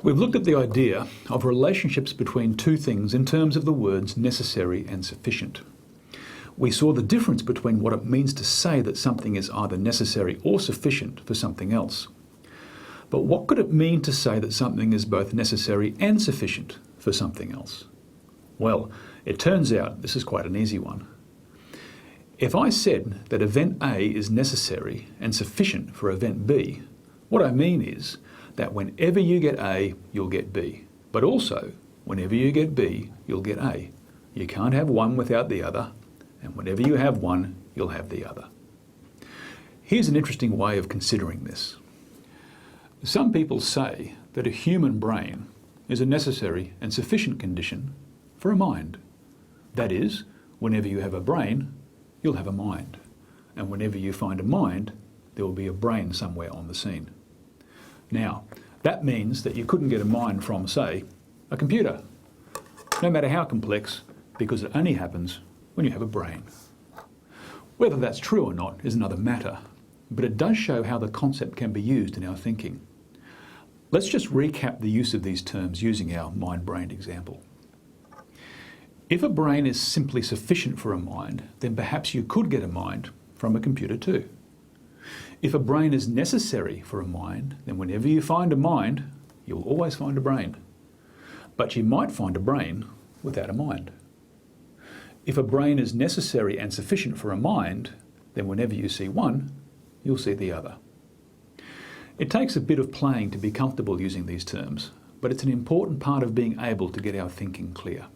We've looked at the idea of relationships between two things in terms of the words necessary and sufficient. We saw the difference between what it means to say that something is either necessary or sufficient for something else. But what could it mean to say that something is both necessary and sufficient for something else? Well, it turns out this is quite an easy one. If I said that event A is necessary and sufficient for event B, what I mean is that whenever you get A, you'll get B. But also, whenever you get B, you'll get A. You can't have one without the other, and whenever you have one, you'll have the other. Here's an interesting way of considering this. Some people say that a human brain is a necessary and sufficient condition for a mind. That is, whenever you have a brain, you'll have a mind. And whenever you find a mind, there will be a brain somewhere on the scene. Now, that means that you couldn't get a mind from, say, a computer, no matter how complex, because it only happens when you have a brain. Whether that's true or not is another matter, but it does show how the concept can be used in our thinking. Let's just recap the use of these terms using our mind-brain example. If a brain is simply sufficient for a mind, then perhaps you could get a mind from a computer too. If a brain is necessary for a mind, then whenever you find a mind, you'll always find a brain. But you might find a brain without a mind. If a brain is necessary and sufficient for a mind, then whenever you see one, you'll see the other. It takes a bit of playing to be comfortable using these terms, but it's an important part of being able to get our thinking clear.